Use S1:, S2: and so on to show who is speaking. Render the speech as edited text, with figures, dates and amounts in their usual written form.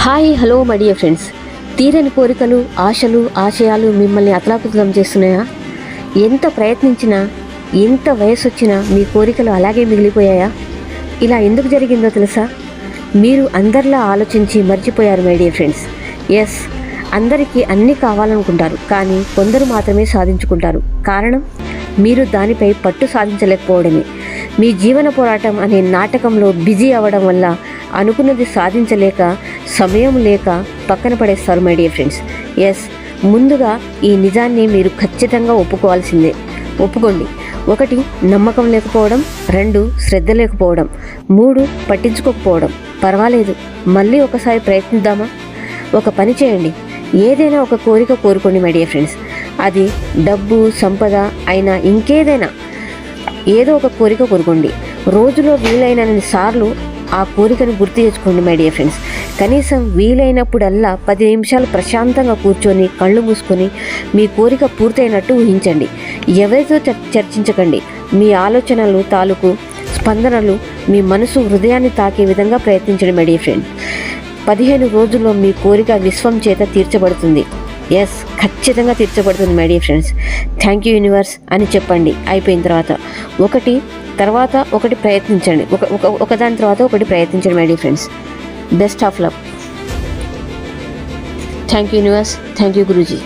S1: Hi hello my dear friends. తీరని కోరికలు, ఆశలు, ఆశయాలు మిమ్మల్ని అతలాకుతలం చేస్తున్నాయా? ఎంత ప్రయత్నించినా, ఎంత వయసు వచ్చినా మీ కోరికలు అలాగే మిగిలిపోయాయా? ఇలా ఎందుకు జరిగిందో తెలుసా? మీరు అందరిలా ఆలోచించి మర్చిపోయారు మై డియర్ ఫ్రెండ్స్. ఎస్, అందరికీ అన్నీ కావాలనుకుంటారు, కానీ కొందరు మాత్రమే సాధించుకుంటారు. కారణం, మీరు దానిపై పట్టు సాధించలేకపోవడమే. మీ జీవన పోరాటం అనే నాటకంలో బిజీ అవ్వడం వల్ల అనుకున్నది సాధించలేక, సమయం లేక పక్కన పడేస్తారు మై డియర్ ఫ్రెండ్స్. ఎస్, ముందుగా ఈ నిజాన్ని మీరు ఖచ్చితంగా ఒప్పుకోవాల్సిందే. ఒప్పుకోండి. 1, నమ్మకం లేకపోవడం. 2, శ్రద్ధ లేకపోవడం. 3, పట్టించుకోకపోవడం. పర్వాలేదు, మళ్ళీ ఒకసారి ప్రయత్నిద్దామా? ఒక పని చేయండి. ఏదైనా ఒక కోరిక కోరుకోండి మై డియర్ ఫ్రెండ్స్. అది డబ్బు, సంపద అయినా ఇంకేదైనా ఏదో ఒక కోరిక కోరుకోండి. రోజులో వీలైనన్ని సార్లు ఆ కోరికను గుర్తు తెచ్చుకోండి మై డియర్ ఫ్రెండ్స్. కనీసం వీలైనప్పుడల్లా 10 నిమిషాలు ప్రశాంతంగా కూర్చొని కళ్ళు మూసుకొని మీ కోరిక పూర్తయినట్టు ఊహించండి. ఎవరితో చర్చించకండి. మీ ఆలోచనలు తాలూకు స్పందనలు మీ మనసు, హృదయాన్ని తాకే విధంగా ప్రయత్నించండి మై డియర్ ఫ్రెండ్. 15 రోజుల్లో మీ కోరిక విశ్వం చేత తీర్చబడుతుంది. ఎస్, ఖచ్చితంగా తీర్చబడుతుంది my dear friends. Thank you universe అని చెప్పండి. అయిపోయిన తర్వాత ఒకటి ప్రయత్నించండి. ఒకదాని తర్వాత ఒకటి ప్రయత్నించండి my dear friends. Best of luck. Thank you universe. Thank you Guruji.